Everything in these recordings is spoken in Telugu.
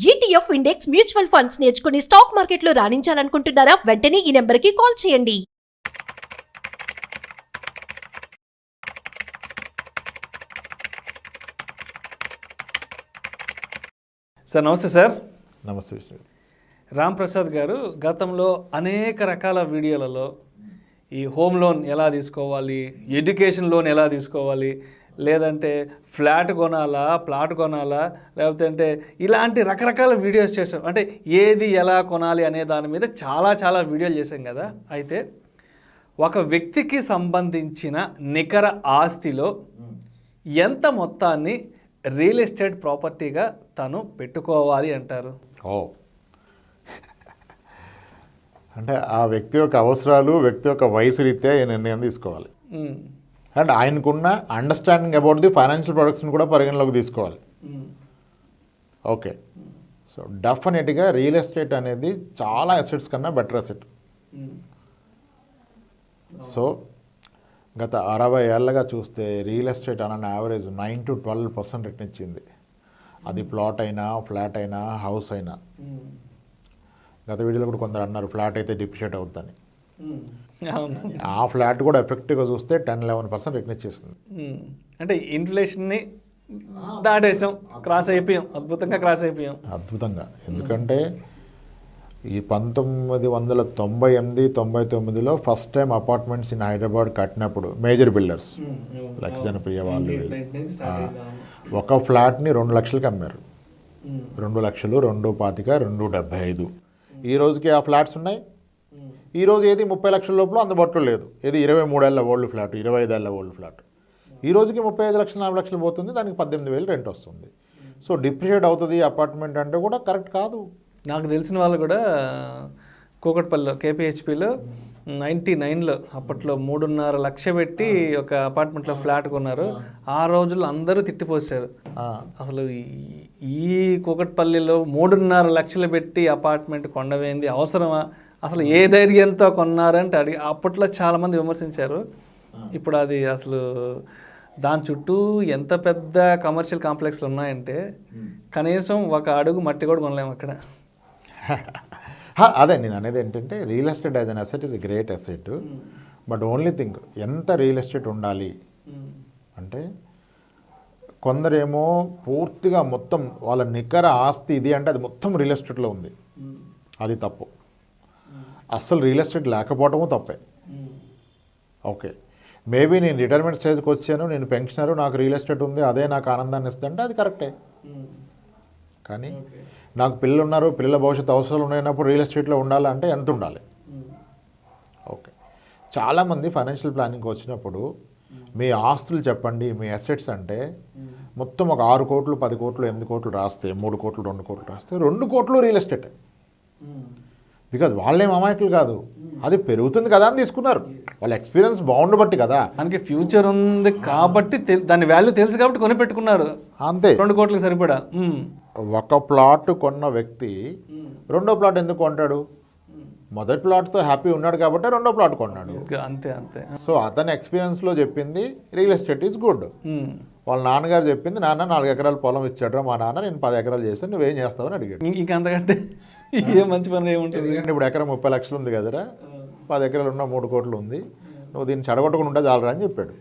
ETF ఇండెక్స్ మ్యూచువల్ ఫండ్స్ నేర్చుకుని స్టాక్ మార్కెట్లో రాణించాలనుకుంటున్నారా? వెంటనే ఈ నెంబర్కి కాల్ చేయండి. సార్ నమస్తే సార్. నమస్తే విష్ణు. రామ్ ప్రసాద్ గారు గతంలో అనేక రకాల వీడియోలలో ఈ హోమ్ లోన్ ఎలా తీసుకోవాలి, ఎడ్యుకేషన్ లోన్ ఎలా తీసుకోవాలి, లేదంటే ఫ్లాట్ కొనాలా, ప్లాట్ కొనాలా, లేకపోతే అంటే ఇలాంటి రకరకాల వీడియోస్ చేసాం. అంటే ఏది ఎలా కొనాలి అనే దాని మీద చాలా వీడియోలు చేసాం కదా. అయితే ఒక వ్యక్తికి సంబంధించిన నికర ఆస్తిలో ఎంత మొత్తాన్ని రియల్ ఎస్టేట్ ప్రాపర్టీగా తను పెట్టుకోవాలి అంటారు? అంటే ఆ వ్యక్తి యొక్క అవసరాలు, వ్యక్తి యొక్క వయసు రీత్యా ఈ నిర్ణయం తీసుకోవాలి. అండ్ ఆయనకున్న అండర్స్టాండింగ్ అబౌట్ ది ఫైనాన్షియల్ ప్రొడక్ట్స్ని కూడా పరిగణలోకి తీసుకోవాలి. ఓకే, సో డెఫినెట్గా రియల్ ఎస్టేట్ అనేది చాలా అసెట్స్ కన్నా బెటర్ అసెట్. సో గత 60 ఏళ్ళగా చూస్తే రియల్ ఎస్టేట్ అన్న యావరేజ్ 9 to 12% రిటర్న్ ఇచ్చింది. అది ప్లాట్ అయినా, ఫ్లాట్ అయినా, హౌస్ అయినా. గత వీడియోలో కూడా కొందరు అన్నారు ఫ్లాట్ అయితే డిప్రిషియేట్ అవుతుందని. ఆ ఫ్లాట్ కూడా ఎఫెక్టివ్గా చూస్తే 10-11% రిటర్న్ ఇచ్చేస్తుంది. అంటే ఇన్ఫ్లేషన్ని దాటేసాం, క్రాస్ అయిపోయాం, అద్భుతంగా క్రాస్ అయిపోయాం. అద్భుతంగా. ఎందుకంటే ఈ 1998-99లో first time apartments in Hyderabad కట్టినప్పుడు మేజర్ బిల్డర్స్ లైక్ జనప్రియ వాళ్ళు ఒక ఫ్లాట్ని 2 లక్షలకి అమ్మారు. 2 లక్షలు, 2.25, 2.75. ఈ రోజుకి ఆ ఫ్లాట్స్ ఉన్నాయి. ఈ రోజు ఏది 30 లక్షల లోపల అందుబాటులో లేదు. ఏది 23 ఏళ్ళ ఓల్డ్ ఫ్లాట్, 25 ఏళ్ళ ఓల్డ్ ఫ్లాట్. ఈ రోజుకి 35 లక్షలు, 40 లక్షలు పోతుంది. దానికి 18,000 రెంట్ వస్తుంది. సో డిప్రిషియేట్ అవుతుంది అపార్ట్మెంట్ అంటే కూడా కరెక్ట్ కాదు. నాకు తెలిసిన వాళ్ళు కూడా కూకట్పల్లిలో కేపీహెచ్పిలో 99లో అప్పట్లో 3.5 లక్ష పెట్టి ఒక అపార్ట్మెంట్లో ఫ్లాట్ కొన్నారు. ఆ రోజుల్లో అందరూ తిట్టిపోసారు. అసలు ఈ కూకట్పల్లిలో 3.5 లక్షలు పెట్టి అపార్ట్మెంట్ కొండవేంది, అవసరమా, అసలు ఏ ధైర్యంతో కొన్నారంటే అడిగి అప్పట్లో చాలామంది విమర్శించారు. ఇప్పుడు అది అసలు దాని చుట్టూ ఎంత పెద్ద కమర్షియల్ కాంప్లెక్స్లు ఉన్నాయంటే కనీసం ఒక అడుగు మట్టి కూడా కొనలేము అక్కడ. అదే నేను అనేది ఏంటంటే real estate as an asset is a great asset. But only thing ఎంత రియల్ ఎస్టేట్ ఉండాలి అంటే కొందరేమో పూర్తిగా మొత్తం వాళ్ళ నికర ఆస్తి ఇది అంటే అది మొత్తం రియల్ ఎస్టేట్లో ఉంది. అది తప్పు. అస్సలు రియల్ ఎస్టేట్ లేకపోవటము తప్పే. ఓకే, మేబీ నేను రిటైర్మెంట్ స్టేజ్కి వచ్చాను, నేను పెన్షనరు, నాకు రియల్ ఎస్టేట్ ఉంది, అదే నాకు ఆనందాన్ని ఇస్తుంటే అది కరెక్టే. కానీ నాకు పిల్లలు ఉన్నారు, పిల్లల భవిష్యత్తు అవసరాలు ఉన్నాయన్నప్పుడు రియల్ ఎస్టేట్లో ఉండాలంటే ఎంత ఉండాలి? ఓకే, చాలామంది ఫైనాన్షియల్ ప్లానింగ్కి వచ్చినప్పుడు మీ ఆస్తులు చెప్పండి, మీ అసెట్స్ అంటే మొత్తం ఒక 6 కోట్లు, 10 కోట్లు, 8 కోట్లు రాస్తే, 3 కోట్లు, 2 కోట్లు రాస్తే 2 కోట్లు రియల్ ఎస్టేటే. బికాజ్ వాళ్ళేం అమాయకులు కాదు, అది పెరుగుతుంది కదా అని తీసుకున్నారు. వాళ్ళ ఎక్స్పీరియన్స్ బాగుండు బట్టి కదా, దానికి ఫ్యూచర్ ఉంది కాబట్టి దాని వాల్యూ తెలుసు కాబట్టి కొని పెట్టుకున్నారు. అంతే, 2 కోట్లకి సరిపడా. ఒక ప్లాట్ కొన్న వ్యక్తి రెండో ప్లాట్ ఎందుకు కొంటాడు? మొదటి ప్లాట్తో హ్యాపీ ఉన్నాడు కాబట్టి రెండో ప్లాట్ కొన్నాడు. అంతే. సో అతని ఎక్స్పీరియన్స్లో చెప్పింది రియల్ ఎస్టేట్ ఈజ్ గుడ్. వాళ్ళ నాన్నగారు చెప్పింది, నాన్న 4 ఎకరాల పొలం ఇచ్చాడు మా నాన్న, నేను 10 ఎకరాలు చేశాను, నువ్వేం చేస్తావని అడిగాడు. ఇంకా అంతకంటే ఏ మంచి పని ఏముంటుంది? ఎందుకంటే ఇప్పుడు ఎకరం 30 లక్షలు ఉంది కదరా, 10 ఎకరాలు ఉన్న 3 కోట్లు ఉంది, నువ్వు దీన్ని చెడగొట్టకుండా ఉంటే చాలరా అని చెప్పాడు.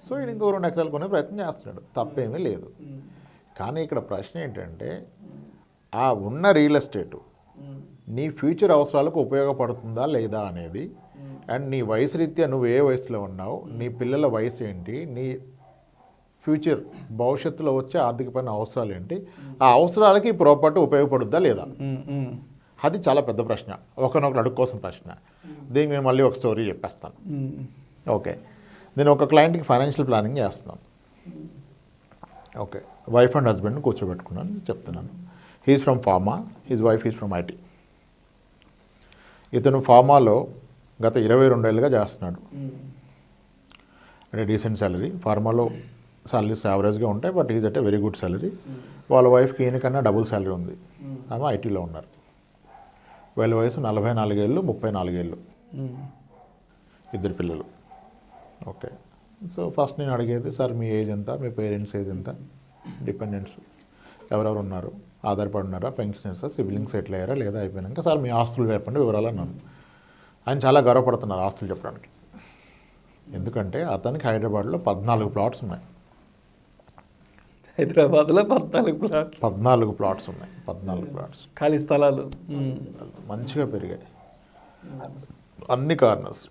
సో ఈయన ఇంకో 2 ఎకరాలు కొనే ప్రయత్నం చేస్తున్నాడు, తప్పేమీ లేదు. కానీ ఇక్కడ ప్రశ్న ఏంటంటే ఆ ఉన్న రియల్ ఎస్టేటు నీ ఫ్యూచర్ అవసరాలకు ఉపయోగపడుతుందా లేదా అనేది, అండ్ నీ వయసు రీత్యా నువ్వు ఏ వయసులో ఉన్నావు, నీ పిల్లల వయసు ఏంటి, నీ ఫ్యూచర్ భవిష్యత్తులో వచ్చే ఆర్థికపరమైన అవసరాలు ఏంటి, ఆ అవసరాలకి ఈ ప్రాపర్టీ ఉపయోగపడుద్దా లేదా, అది చాలా పెద్ద ప్రశ్న, ఒకరినొకరు అడుక్కోసం ప్రశ్న. దీనికి నేను మళ్ళీ ఒక స్టోరీ చెప్పేస్తాను. ఓకే, నేను ఒక క్లయింట్కి ఫైనాన్షియల్ ప్లానింగ్ చేస్తున్నాను. ఓకే, వైఫ్ అండ్ హస్బెండ్ని కూర్చోబెట్టుకున్నాను, చెప్తున్నాను. He's from pharma, his wife is from IT. ఇతను ఫార్మాలో గత 22 ఏళ్ళుగా చేస్తున్నాడు. అంటే డీసెంట్ సాలరీ, ఫార్మాలో సాలరీస్ యావరేజ్గా ఉంటాయి, but is at a very good salary. వాళ్ళ వైఫ్కి ఈయనకన్నా డబుల్ సాలరీ ఉంది, ఆమె ఐటీలో ఉన్నారు. వీళ్ళ వయసు 44 ఏళ్ళు, 34 ఏళ్ళు, 2 పిల్లలు. ఓకే, సో ఫస్ట్ నేను అడిగేది, సార్ మీ ఏజ్ ఎంత, మీ పేరెంట్స్ ఏజ్ ఎంత, డిపెండెంట్స్ ఎవరెవరు ఉన్నారు, ఆధారపడి ఉన్నారా, పెన్షనర్సా, సిబ్లింగ్స్ సెటిల్ అయ్యారా లేదా అయిపోయినాక సార్ మీ ఆస్తులు చెప్పండి వివరాలు అన్నాను. ఆయన చాలా గర్వపడుతున్నారు ఆస్తులు చెప్పడానికి. ఎందుకంటే అతనికి హైదరాబాద్లో 14 ప్లాట్స్ ఉన్నాయి. హైదరాబాద్లో 14 ప్లాట్లు, 14 ప్లాట్స్ ఉన్నాయి. 14 ప్లాట్స్ ఖాళీ స్థలాలు మంచిగా పెరిగాయి. అన్ని కార్నర్స్,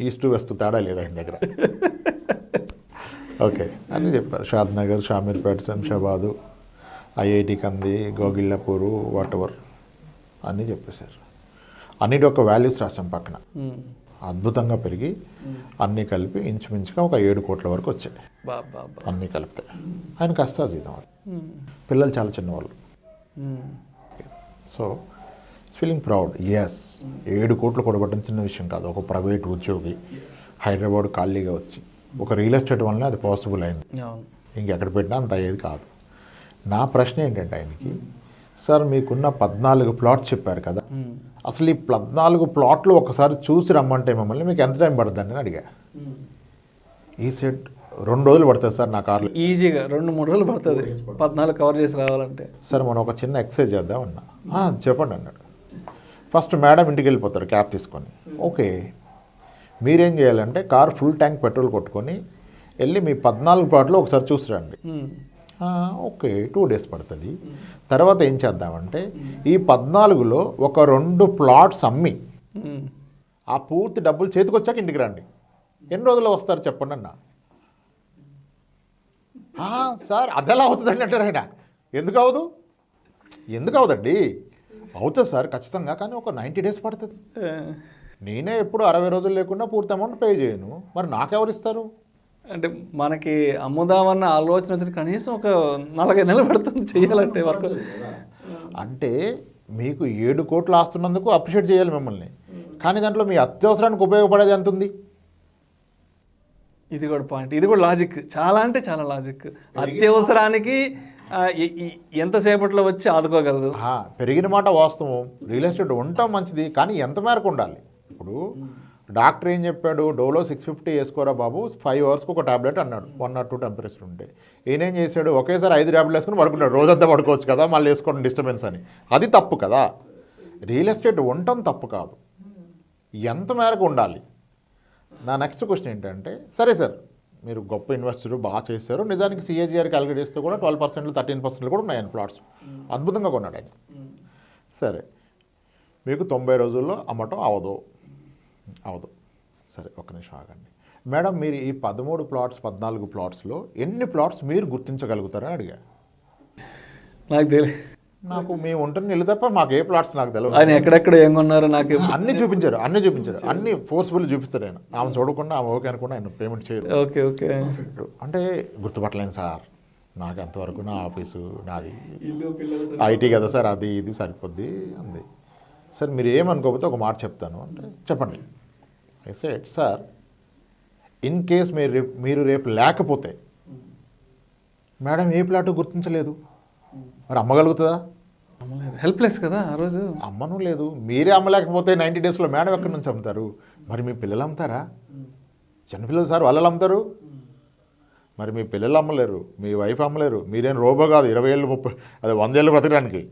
ఈస్ట్ వెస్ట్ తేడా లేదు ఆయన దగ్గర. ఓకే అని చెప్పారు. షాద్ నగర్, షామీర్పేట, శంషాబాదు, ఐఐటి కంది, గోగిళ్ళపూరు, వాటెవర్ అన్నీ చెప్పేశారు. అన్నిటి యొక్క వాల్యూస్ రాసాం పక్కన. అద్భుతంగా పెరిగి అన్నీ కలిపి ఇంచుమించుగా ఒక 7 కోట్ల వరకు వచ్చాయి అన్నీ కలిపితే. ఆయన కష్టాజీతం అది. పిల్లలు చాలా చిన్నవాళ్ళు. So feeling proud. ఎస్, 7 కోట్లు కూడబట్టడం చిన్న విషయం కాదు. ఒక ప్రైవేట్ ఉద్యోగి హైదరాబాద్ ఖాళీగా వచ్చి ఒక రియల్ ఎస్టేట్ వల్లనే అది పాసిబుల్ అయింది. ఇంకెక్కడ పెట్టినా అంత అయ్యేది కాదు. నా ప్రశ్న ఏంటంటే ఆయనకి, సార్ మీకున్న 14 ప్లాట్స్ చెప్పారు కదా, అసలు ఈ 14 ప్లాట్లు ఒకసారి చూసి రమ్మంటే మిమ్మల్ని మీకు ఎంత టైం పడుతుంది అని అడిగా. ఈ సెట్ 2 రోజులు పడుతుంది సార్ నా కార్లో. ఈజీగా 2-3 రోజులు పడుతుంది 14 కవర్ చేసి రావాలంటే. సార్ మనం ఒక చిన్న ఎక్సర్సైజ్ చేద్దాం అన్నా. చెప్పండి అన్నాడు. ఫస్ట్ మేడం ఇంటికి వెళ్ళిపోతారు క్యాబ్ తీసుకొని. ఓకే, మీరేం చేయాలంటే కార్ ఫుల్ ట్యాంక్ పెట్రోల్ కొట్టుకొని వెళ్ళి మీ 14 ప్లాట్లు ఒకసారి చూసి రండి. ఓకే, 2 days పడుతుంది. తర్వాత ఏం చేద్దామంటే ఈ 14లో ఒక 2 ప్లాట్స్ అమ్మి ఆ పూర్తి డబ్బులు చేతికి వచ్చాక ఇంటికి రండి. ఎన్ని రోజుల్లో వస్తారు చెప్పండి అన్న. సార్ అదెలా అవుతుందండి అంటారు ఆయన. ఎందుకు అవదు? ఎందుకు అవదండి? అవుతుంది సార్ ఖచ్చితంగా, కానీ ఒక 90 days పడుతుంది. నేనే ఎప్పుడు 60 రోజులు లేకుండా పూర్తి అమౌంట్ పే చేయను, మరి నాకెవరు ఇస్తారు? అంటే మనకి అమ్ముదామన్న ఆలోచన వచ్చిన కనీసం ఒక 4-5 నెలలు పడుతుంది చేయాలంటే వర్క్. అంటే మీకు 7 కోట్లు ఆస్తున్నందుకు అప్రిషియేట్ చేయాలి మిమ్మల్ని, కానీ దాంట్లో మీ అత్యవసరానికి ఉపయోగపడేది ఎంత ఉంది? ఇది కూడా పాయింట్, ఇది కూడా లాజిక్. చాలా అంటే చాలా లాజిక్. అత్యవసరానికి ఎంతసేపట్లో వచ్చి ఆదుకోగలదు. పెరిగిన మాట వాస్తవం. రియల్ ఎస్టేట్ ఉండటం మంచిది, కానీ ఎంత మేరకు ఉండాలి? ఇప్పుడు డాక్టర్ ఏం చెప్పాడు, డోలో 650 వేసుకోరా బాబు, 5 hours ఒక టాబ్లెట్ అన్నాడు, 1 or 2 టెంపరేచర్ ఉంటే. ఈయనేం చేశాడు, ఒకేసారి 5 టాబ్లెట్ వేసుకుని పడుకున్నాడు. రోజంతా పడుకోవచ్చు కదా, మళ్ళీ వేసుకోవడం డిస్టర్బెన్స్ అని. అది తప్పు కదా. రియల్ ఎస్టేట్ ఉండటం తప్పు కాదు, ఎంత మేరకు ఉండాలి. నా నెక్స్ట్ క్వశ్చన్ ఏంటంటే, సరే సార్ మీరు గొప్ప ఇన్వెస్టర్, బాగా చేశారు, నిజానికి CAGR క్యాలిక్యులేట్ చేస్తే కూడా 12%, 13% కూడా ఉన్నాయి ఆయన ప్లాట్స్. అద్భుతంగా కొన్నాడు ఆయన. సరే, మీకు 90 రోజుల్లో అమ్మటం అవదు. సరే ఒక్క నిమిషం ఆగండి మేడం, మీరు ఈ 13 ప్లాట్స్ 14 ప్లాట్స్లో ఎన్ని ప్లాట్స్ మీరు గుర్తించగలుగుతారని అడిగా. నాకు తెలియదు. నాకు మేము ఉంటుంది ఇల్లు తప్ప మాకు ఏ ప్లాట్స్ నాకు తెలియదు. ఆయన ఎక్కడెక్కడ ఏం కొన్నారో నాకు అన్నీ చూపించారు, అన్ని ఫోర్స్ఫుల్ చూపిస్తాడు ఆయన. ఆమె చూడకుండా ఆమె ఓకే అనుకుండా ఆయన పేమెంట్ చేయరు. ఓకే అంటే గుర్తుపట్టలేను సార్, నాకు అంతవరకు నా ఆఫీసు నాది IT కదా సార్, అది ఇది సరిపోద్ది అంది. సార్ మీరు ఏమనుకోకపోతే ఒక మాట చెప్తాను అంటే చెప్పండి. I said sir, in case మీరు రేపు లేకపోతే మేడం ఏ ప్లాటు గుర్తించలేదు, మరి అమ్మగలుగుతుందా? హెల్ప్లెస్ కదా ఆ రోజు. అమ్మను లేదు, మీరే అమ్మలేకపోతే 90 daysలో మేడం ఎక్కడి నుంచి అమ్ముతారు? మరి మీ పిల్లలు అమ్ముతారా? చిన్నపిల్లలు సార్ వాళ్ళు అమ్ముతారు. మరి మీ పిల్లలు అమ్మలేరు, మీ వైఫ్ అమ్మలేరు. మీరేం రోబో కాదు 20 ఏళ్ళు 30 అదే 100 ఏళ్ళు బ్రతకడానికి.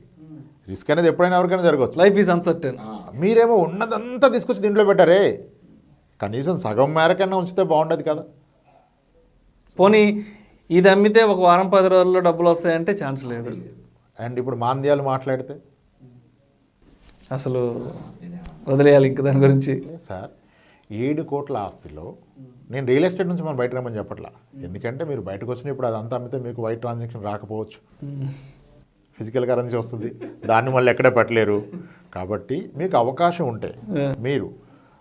రిస్క్ అనేది ఎప్పుడైనా ఎవరికైనా జరగవచ్చు. Life is uncertain. మీరేమో ఉన్నదంతా తీసుకొచ్చి దీంట్లో పెట్టారే, కనీసం సగం మేరకన్నా ఉంచితే బాగుండదు కదా. పోనీ ఇది అమ్మితే ఒక వారం 10 రోజుల్లో డబ్బులు వస్తాయంటే ఛాన్స్ లేదు. అండ్ ఇప్పుడు మాంద్యాలు మాట్లాడితే అసలు వదిలేయాలి ఇంక దాని గురించి. సార్ 7 కోట్ల ఆస్తిలో నేను రియల్ ఎస్టేట్ నుంచి మనం బయట రమ్మని చెప్పట్లా, ఎందుకంటే మీరు బయటకు వచ్చినప్పుడు అదంతా అమ్మితే మీకు వైట్ ట్రాన్సాక్షన్ రాకపోవచ్చు, ఫిజికల్ కరెన్సీ వస్తుంది, దాన్ని మళ్ళీ ఎక్కడే పెట్టలేరు. కాబట్టి మీకు అవకాశం ఉంటే మీరు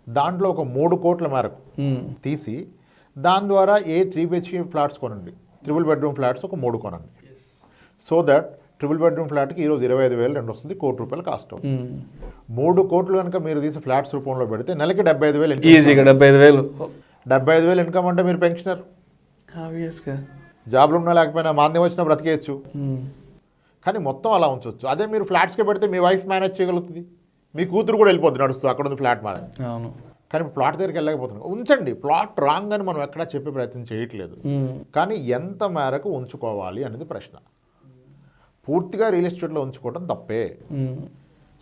దాంట్లో ఒక 3 కోట్ల మేరకు తీసి దాని ద్వారా 3 BHK ఫ్లాట్స్ కొనండి, 3 bedroom ఫ్లాట్స్ ఒక 3 కొనండి. సో దట్ 3 bedroom ఫ్లాట్కి ఈరోజు 25,000 రెండు వస్తుంది, ₹1,00,00,000 కాస్ట్ అవుతుంది. 3 కోట్లు కనుక మీరు తీసి ఫ్లాట్స్ రూపంలో పెడితే నెలకి 75,000 ఈజీగా 75,000 ఇన్కమ్ అంటే మీరు పెన్షనర్, జాబ్లో ఉన్నా లేకపోయినా మాంద్యం వచ్చినా బ్రతికేయచ్చు. కానీ మొత్తం అలా ఉంచవచ్చు. అదే మీరు ఫ్లాట్స్కే పెడితే మీ వైఫ్ మేనేజ్ చేయగలుగుతుంది, మీ కూతురు కూడా వెళ్ళిపోతుంది నడుస్తూ, అక్కడ ఉంది ఫ్లాట్ మాది. కానీ ప్లాట్ దగ్గరికి వెళ్ళలేకపోతున్నాం. ఉంచండి, ప్లాట్ రాంగ్ అని మనం ఎక్కడా చెప్పే ప్రయత్నం చేయట్లేదు, కానీ ఎంత మేరకు ఉంచుకోవాలి అనేది ప్రశ్న. పూర్తిగా రియల్ ఎస్టేట్లో ఉంచుకోవడం తప్పే.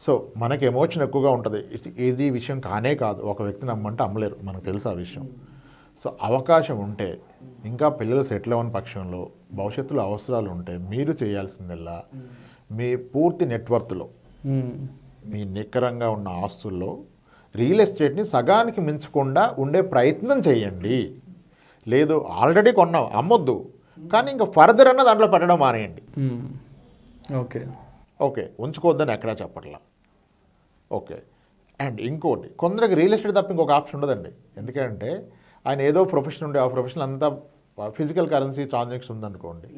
సో మనకి ఎమోషన్ ఎక్కువగా ఉంటుంది. ఇట్స్ ఈజీ విషయం కానే కాదు. ఒక వ్యక్తి నమ్మంటే అమ్మలేరు, మనకు తెలుసు ఆ విషయం. సో అవకాశం ఉంటే, ఇంకా పిల్లలు సెటిల్ అవ్వని పక్షంలో, భవిష్యత్తులో అవసరాలు ఉంటే మీరు చేయాల్సిందల్లా మీ పూర్తి నెట్వర్త్లో, మీ నికరంగా ఉన్న ఆస్తుల్లో రియల్ ఎస్టేట్ని సగానికి మించకుండా ఉండే ప్రయత్నం చేయండి. లేదు ఆల్రెడీ కొన్నాం అమ్మొద్దు, కానీ ఇంకా ఫర్దర్ అన్న దాంట్లో పెట్టడం మానేయండి. ఓకే ఉంచుకోవద్దని ఎక్కడా చెప్పట్లా. ఓకే. అండ్ ఇంకోటి, కొందరికి రియల్ ఎస్టేట్ తప్ప ఇంకొక ఆప్షన్ ఉండదండి. ఎందుకంటే ఆయన ఏదో ప్రొఫెషన్ ఉండే, ఆ ప్రొఫెషన్ అంతా ఫిజికల్ కరెన్సీ ట్రాన్సాక్షన్ ఉందనుకోండి,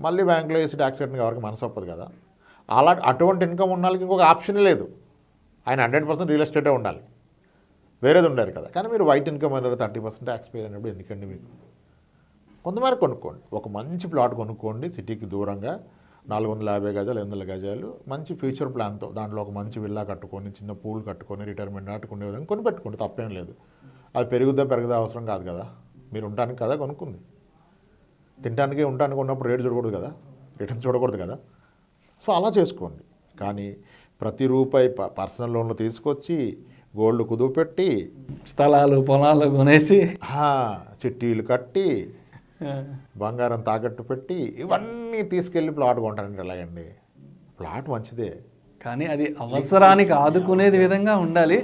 మళ్ళీ బ్యాంకులో వేసి ట్యాక్స్ కట్టిన ఎవరికి మనసు ఒప్పదు కదా. అటువంటి ఇన్కమ్ ఉన్న వాళ్ళకి ఇంకొక ఆప్షనే లేదు. ఆయన 100% రియల్ ఎస్టేటే ఉండాలి, వేరేది ఉండారు కదా. కానీ మీరు వైట్ ఇన్కమ్ అనేది 30% ట్యాక్స్ పే అయినప్పుడు ఎందుకండి మీకు? కొంతమేరకు కొనుక్కోండి, ఒక మంచి ప్లాట్ కొనుక్కోండి సిటీకి దూరంగా, 450 గజాలు 800 గజాలు, మంచి ఫ్యూచర్ ప్లాన్తో దాంట్లో ఒక మంచి విల్లా కట్టుకొని, చిన్న పూల్ కట్టుకొని, రిటైర్మెంట్ నాటుకునే విధంగా కొని పెట్టుకోండి, తప్పేం లేదు. అది పెరుగుదా అవసరం కాదు కదా, మీరు ఉండటానికి కదా కొనుక్కుంది. తినడానికి ఉండటానికి ఉన్నప్పుడు రేటు చూడకూడదు కదా, రిటర్న్ చూడకూడదు కదా. సో అలా చేసుకోండి. కానీ ప్రతి రూపాయి పర్సనల్ లోన్లు తీసుకొచ్చి, గోల్డ్ కుదువు పెట్టి, స్థలాలు పొలాలు కొనేసి, చిట్టీలు కట్టి, బంగారం తాకట్టు పెట్టి, ఇవన్నీ తీసుకెళ్ళి ప్లాట్ కొంటారంటే ఎలాగండి? ప్లాట్ మంచిదే, కానీ అది అవసరానికి ఆదుకునేది విధంగా ఉండాలి.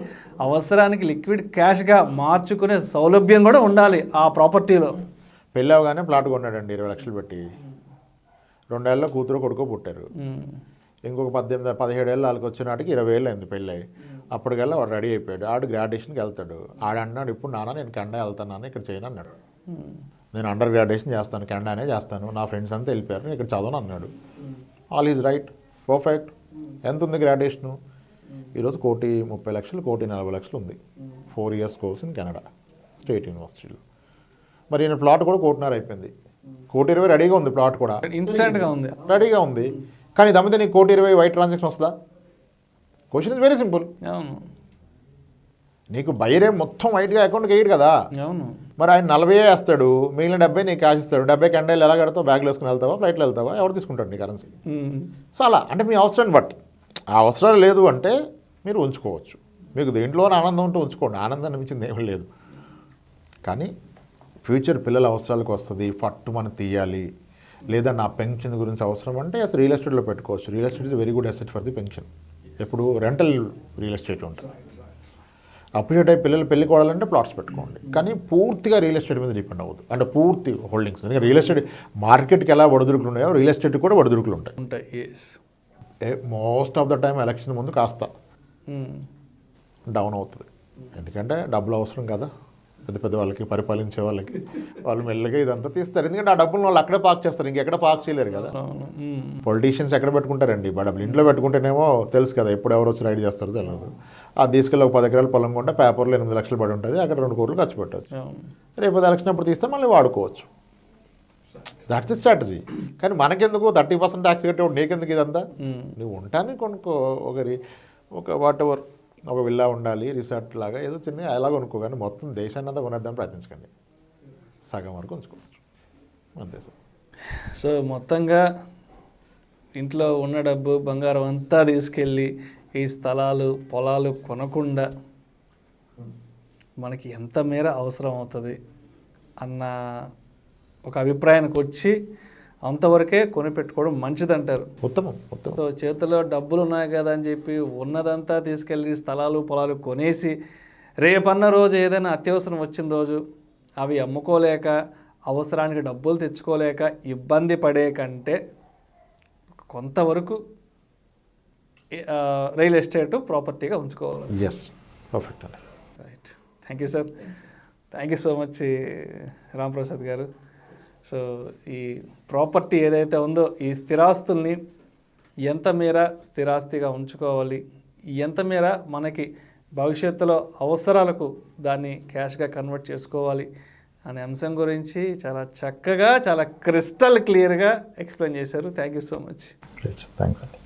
అవసరానికి లిక్విడ్ క్యాష్గా మార్చుకునే సౌలభ్యం కూడా ఉండాలి ఆ ప్రాపర్టీలో. పెళ్ళి అవగానే ప్లాట్ కొన్నాడండి 20 లక్షలు పెట్టి, 2 ఏళ్ళలో కూతురు కొడుకో పుట్టారు. ఇంకొక 17 ఏళ్ళు వాళ్ళకి వచ్చిన నాటికి 20 ఏళ్ళు అయింది పెళ్ళి. అప్పటికల్లా వాడు రెడీ అయిపోయాడు. ఆడు గ్రాడ్యుయేషన్కి వెళ్తాడు. ఆడు అన్నాడు, ఇప్పుడు నాన్న నేను కెనడా వెళ్తాను, ఇక్కడ చేయను అన్నాడు. నేను అండర్ గ్రాడ్యుయేషన్ చేస్తాను, కెనడానే చేస్తాను, నా ఫ్రెండ్స్ అంతా వెళ్ళిపోయారు, నేను ఇక్కడ చదవను అన్నాడు. All is right, perfect. ఎంత ఉంది గ్రాడ్యుయేషను? ఈరోజు 1,30,00,000, 1,40,00,000 ఉంది. 4 years course in Canada state యూనివర్సిటీలో. మరి ఈయన ప్లాట్ కూడా 1,20,00,000 అయిపోయింది. 1,20,00,000 రెడీగా ఉంది, ప్లాట్ కూడా ఇన్స్టెంట్గా ఉంది, రెడీగా ఉంది. కానీ దమ్మితే నీకు 1,20,00,000 వైట్ ట్రాన్సాక్షన్ వస్తుందా? Question is very simple. అవును, నీకు బయరే మొత్తం వైట్గా అకౌంట్కి వేయడు కదా. అవును. మరి ఆయన 40 వేస్తాడు, మిగిలిన 70 నీకు క్యాష్ ఇస్తాడు. 70 కెండాయిలు ఎలా కడతావు? బ్యాగ్లో వేసుకుని వెళ్తావా, ఫ్లైట్లో వెళ్తావా? ఎవరు తీసుకుంటాడు నీ కరెన్సీ? సో అలా అంటే మీ అవసరాన్ని బట్టి. ఆ అవసరాలు లేదు అంటే మీరు ఉంచుకోవచ్చు. మీకు దేంట్లో ఆనందం ఉంటే ఉంచుకోండి, ఆనందాన్ని మించింది ఏమీ లేదు. కానీ ఫ్యూచర్ పిల్లల అవసరాలకు వస్తుంది, ఫట్టు మనం తీయాలి, లేదా నా పెన్షన్ గురించి అవసరం అంటే అసలు రియల్ ఎస్టేట్లో పెట్టుకోవచ్చు. Real estate is very good asset for the pension. ఎప్పుడు రెంటల్ రియల్ ఎస్టేట్ ఉంటుంది. అప్డేట్ అయ్యి పిల్లలు పెళ్లి కోవాలంటే ప్లాట్స్ పెట్టుకోండి. కానీ పూర్తిగా రియల్ ఎస్టేట్ మీద డిపెండ్ అవ్వదు, అంటే పూర్తి హోల్డింగ్స్. ఎందుకంటే రియల్ ఎస్టేట్ మార్కెట్కి ఎలా ఒడిదుడుకులు ఉన్నాయో రియల్ ఎస్టేట్ కూడా ఒడిదుడుకులు ఉంటాయి. Most of the time election ముందు కాస్త డౌన్ అవుతుంది. ఎందుకంటే డబ్బులు అవసరం కదా పెద్ద పెద్ద వాళ్ళకి, పరిపాలించే వాళ్ళకి. వాళ్ళు మెల్లగా ఇదంతా తీస్తారు, ఎందుకంటే ఆ డబ్బులు వాళ్ళు అక్కడే పార్క్ చేస్తారు, ఇంకెక్కడ పార్క్ చేయలేరు కదా. పొలిటీషియన్స్ ఎక్కడ పెట్టుకుంటారండి? డబ్బులు ఇంట్లో పెట్టుకుంటేనేమో తెలుసు కదా ఎప్పుడు ఎవరు వచ్చి రైడ్ చేస్తారో తెలియదు. అది తీసుకెళ్ళి ఒక 10 ఎకరాల పొలం కొంటే పేపర్లో 8 లక్షలు పడి ఉంటుంది, అక్కడ 2 కోట్లు ఖర్చు పెట్టవచ్చు. రేపు ఎలక్షన్ అప్పుడు తీస్తే మళ్ళీ వాడుకోవచ్చు. That's the strategy. కానీ మనకెందుకు 30% ట్యాక్స్ కట్టేవాడు, నీకెందుకు ఇదంతా? నువ్వు ఉంటానికి కొనుక్కో, ఒక వాట్ ఎవర్, ఒక విల్లా ఉండాలి, రిసార్ట్ లాగా ఏదో చిన్న అలా కొనుక్కో. కానీ మొత్తం దేశాన్ని అంతా కొనేద్దాం ప్రయత్నించకండి, సగం వరకు ఉంచుకోవచ్చు అంతే సార్. సో మొత్తంగా ఇంట్లో ఉన్న డబ్బు బంగారం అంతా తీసుకెళ్ళి ఈ స్థలాలు పొలాలు కొనకుండా మనకి ఎంత మేర అవసరం అవుతుంది అన్న ఒక అభిప్రాయానికి వచ్చి అంతవరకే కొనిపెట్టుకోవడం మంచిదంటారు. ఉత్తమం. సో చేతిలో డబ్బులు ఉన్నాయి కదా అని చెప్పి ఉన్నదంతా తీసుకెళ్ళి స్థలాలు పొలాలు కొనేసి రేపన్న రోజు ఏదైనా అత్యవసరం వచ్చిన రోజు అవి అమ్ముకోలేక, అవసరానికి డబ్బులు తెచ్చుకోలేక ఇబ్బంది పడే కంటే కొంతవరకు రియల్ ఎస్టేట్ ప్రాపర్టీగా ఉంచుకోవాలి. Yes, perfect. Right. Thank you sir, thank you so much Ramprasad గారు. సో ఈ ప్రాపర్టీ ఏదైతే ఉందో ఈ స్థిరాస్తుల్ని ఎంత మేర స్థిరాస్తిగా ఉంచుకోవాలి, ఎంత మేర మనకి భవిష్యత్తులో అవసరాలకు దాన్ని క్యాష్గా కన్వర్ట్ చేసుకోవాలి అనే అంశం గురించి చాలా చక్కగా, చాలా క్రిస్టల్ క్లియర్గా ఎక్స్ప్లెయిన్ చేశారు. Thank you so much. Thanks అండి.